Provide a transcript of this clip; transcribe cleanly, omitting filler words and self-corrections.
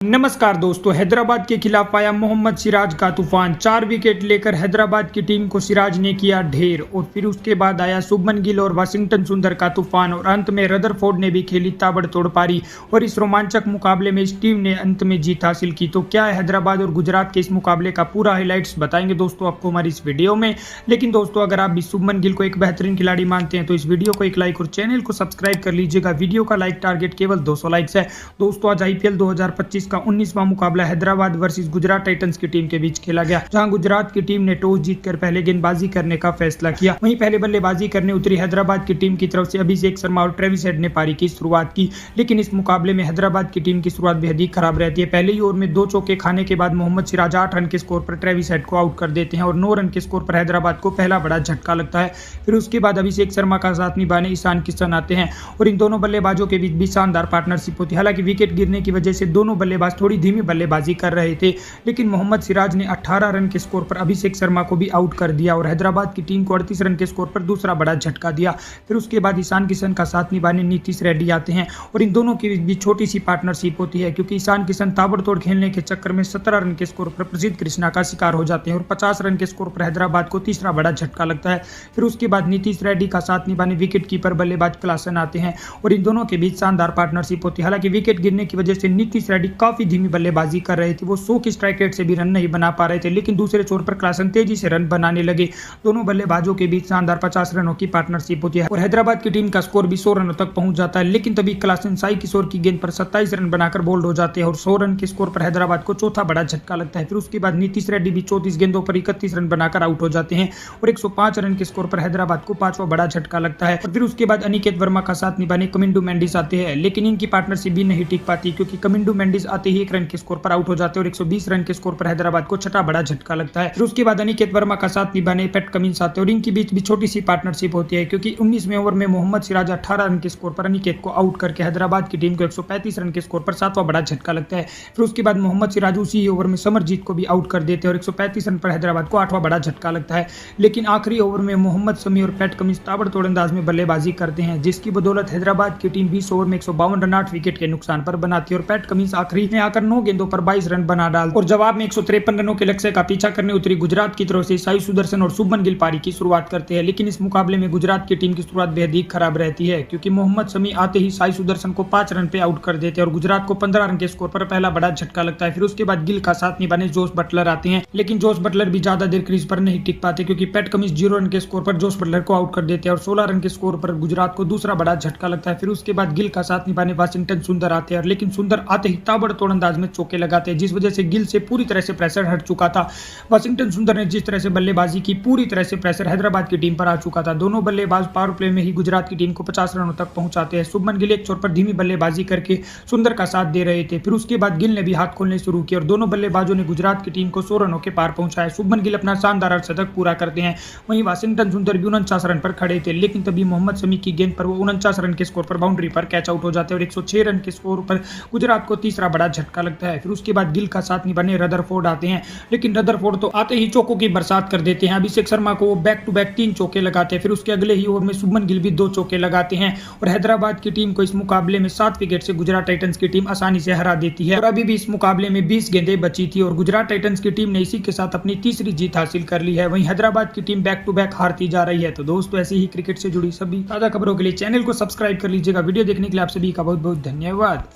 नमस्कार दोस्तों, हैदराबाद के खिलाफ आया मोहम्मद सिराज का तूफान। 4 विकेट लेकर हैदराबाद की टीम को सिराज ने किया ढेर और फिर उसके बाद आया शुभमन गिल और वाशिंगटन सुंदर का तूफान और अंत में रदरफोर्ड ने भी खेली ताबड़तोड़ पारी और इस रोमांचक मुकाबले में इस टीम ने अंत में जीत हासिल की। तो क्या है हैदराबाद और गुजरात के इस मुकाबले का पूरा हाईलाइट्स बताएंगे दोस्तों आपको हमारी इस वीडियो में। लेकिन दोस्तों, अगर आप भी शुभमन गिल को एक बेहतरीन खिलाड़ी मानते हैं तो इस वीडियो को एक लाइक और चैनल को सब्सक्राइब कर लीजिएगा। वीडियो का लाइक टारगेट केवल 200 लाइक्स है। दोस्तों, आज IPL 2025 का 19वां मुकाबला हैदराबाद वर्सेस गुजरात टाइटंस की टीम के बीच खेला गया, जहां गुजरात की टीम ने टॉस जीतकर पहले गेंदबाजी करने का फैसला किया। वहीं पहले बल्लेबाजी करने उतरी हैदराबाद की टीम की तरफ से अभिषेक शर्मा और ट्रेविस हेड ने पारी की शुरुआत की। लेकिन इस मुकाबले में हैदराबाद की टीम की शुरुआत बेहद ही खराब रहती है। पहले ही ओवर में 2 चौके खाने के बाद मोहम्मद सिराज 8 रन के स्कोर पर ट्रेविस हेड को आउट कर देते हैं और 9 रन के स्कोर पर हैदराबाद को पहला बड़ा झटका लगता है। फिर उसके बाद अभिषेक शर्मा का साथ निभाने ईशान किशन आते हैं और इन दोनों बल्लेबाजों के बीच भी शानदार पार्टनरशिप होती है। हालांकि विकेट गिरने की वजह से दोनों बल्लेबाज थोड़ी धीमी बल्लेबाजी कर रहे थे, लेकिन मोहम्मद सिराज ने 18 रन के स्कोर पर अभिषेक शर्मा को भी आउट कर दिया और हैदराबाद की टीम को 38 रन के स्कोर पर दूसरा बड़ा झटका दिया। फिर उसके बाद ईशान किशन का साथ निभाने नीतीश रेड्डी आते हैं और इन दोनों के बीच छोटी सी पार्टनरशिप होती है, क्योंकि ईशान किशन ताबड़तोड़ खेलने के चक्कर में 17 रन के स्कोर पर प्रसिद्ध कृष्णा का शिकार हो जाते हैं और 50 रन के स्कोर पर हैदराबाद को तीसरा बड़ा झटका लगता है। फिर उसके बाद नीतीश रेड्डी का साथ निभाने विकेट कीपर बल्लेबाज क्लासन आते हैं और इन दोनों के बीच शानदार पार्टनरशिप होती है। हालांकि विकेट गिरने की वजह से नीतीश रेड्डी काफी धीमी बल्लेबाजी कर रहे थे, वो 100 की स्ट्राइक रेट से भी रन नहीं बना पा रहे थे, लेकिन दूसरे छोर पर क्लासन तेजी से रन बनाने लगे। दोनों बल्लेबाजों के बीच शानदार 50 रनों की पार्टनरशिप होती है और हैदराबाद की टीम का स्कोर भी 100 रनों तक पहुंच जाता है। लेकिन तभी क्लासन साई किशोर की गेंद पर 27 रन बनाकर बोल्ड हो जाते हैं और 100 रन के स्कोर पर हैदराबाद को चौथा बड़ा झटका लगता है। फिर उसके बाद नीतीश रेड्डी भी 34 गेंदों पर 31 रन बनाकर आउट हो जाते हैं और 105 रन के स्कोर पर हैदराबाद को 5वां बड़ा झटका लगता है। और फिर उसके बाद अनिकेत वर्मा का साथ निभाने कमिंडू मेंडिस आते हैं, लेकिन इनकी पार्टनरशिप भी नहीं टिक पाती, क्योंकि कमिंडू मेंडिस आते ही 1 रन के स्कोर पर आउट हो जाते हैं और 120 रन के स्कोर पर हैदराबाद को छठा बड़ा झटका लगता है। फिर उसके बाद अनिकेत वर्मा का साथ निभाने पैट कमिंस आते हैं और इनके बीच भी छोटी सी पार्टनरशिप होती है, क्योंकि 19वें ओवर में मोहम्मद सिराज 18 रन के स्कोर पर अनिकेत को आउट करके हैदराबाद की टीम को 135 रन के स्कोर पर 7वां बड़ा झटका लगता है। फिर उसके बाद मोहम्मद सिराज उसी ओवर में समरजीत को भी आउट कर देते हैं और 135 रन पर हैदराबाद को 8वां बड़ा झटका लगता है। लेकिन आखिरी ओवर में मोहम्मद शमी और पैट कमिंस ताबड़तोड़ अंदाज में बल्लेबाजी करते हैं, जिसकी बदौलत हैदराबाद की टीम 20 ओवर में 152 रन 8 विकेट के नुकसान पर बनाती है और पैट कमिंस आखिरी में आकर 9 गेंदों पर 22 रन बना डालते और जवाब में 153 रनों के लक्ष्य का पीछा करने उतरी गुजरात की तरफ से साई सुदर्शन और शुभमन गिल पारी की शुरुआत करते हैं। लेकिन इस मुकाबले में गुजरात की टीम की शुरुआत बेहद ही खराब रहती है, क्योंकि मोहम्मद शमी आते ही साई सुदर्शन को 5 रन पे आउट कर देते हैं और गुजरात को 15 रन के स्कोर पर पहला बड़ा झटका लगता है। फिर उसके बाद गिल का साथ निभाने जोश बटलर आते हैं, लेकिन जोश बटलर भी ज्यादा देर क्रीज पर नहीं टिक पाते, क्योंकि पैट कमिंस 0 रन के स्कोर पर जोश बटलर को आउट कर देते हैं और 16 रन के स्कोर पर गुजरात को दूसरा बड़ा झटका लगता है। फिर उसके बाद गिल का साथ निभाने वाशिंगटन सुंदर आते हैं, लेकिन सुंदर आते ही ताबड़तोड़ अंदाज में चौके लगाते हैं, जिस वजह से गिल से पूरी तरह से प्रेशर हट चुका था। वाशिंगटन सुंदर ने जिस तरह से बल्लेबाजी की, पूरी तरह से प्रेशर हैदराबाद की टीम पर आ चुका था। दोनों बल्लेबाज पावर प्ले में ही गुजरात की टीम को 50 रनों तक पहुंचाते हैं। शुभमन गिल एक छोर पर धीमी बल्लेबाजी करके सुंदर का साथ दे रहे थे। फिर उसके बाद गिल ने भी हाथ खोलने शुरू किए और दोनों बल्लेबाजों ने गुजरात की टीम को 100 रनों के पार पहुंचाया। शुभमन गिल अपना शानदार अर्धशतक पूरा करते हैं। वहीं वाशिंगटन सुंदर भी 49 रन पर खड़े थे, लेकिन तभी मोहम्मद शमी की गेंद पर वो 49 रन के स्कोर पर बाउंड्री पर कैच आउट हो जाते हैं और 106 रन के स्कोर पर गुजरात को तीसरा बड़ा झटका लगता है। फिर उसके बाद गिल का साथ निभाने रदरफोर्ड आते हैं, लेकिन रदरफोर्ड तो आते ही चौकों की बरसात कर देते हैं। अभिषेक शर्मा को वो बैक टू बैक 3 चौके लगाते हैं। फिर उसके अगले ही ओवर में शुभमन गिल भी 2 चौके लगाते हैं और हैदराबाद की टीम को इस मुकाबले में 7 विकेट से गुजरात टाइटंस की टीम आसानी से हरा देती है और अभी भी इस मुकाबले में 20 गेंदें बची थी और गुजरात टाइटंस की टीम ने इसी के साथ अपनी तीसरी जीत हासिल कर ली है। वहीं हैदराबाद की टीम बैक टू बैक हारती जा रही है। तो दोस्तों, ऐसी ही क्रिकेट से जुड़ी सभी ताजा खबरों के लिए चैनल को सब्सक्राइब कर लीजिएगा। वीडियो देखने के लिए आप सभी का बहुत बहुत धन्यवाद।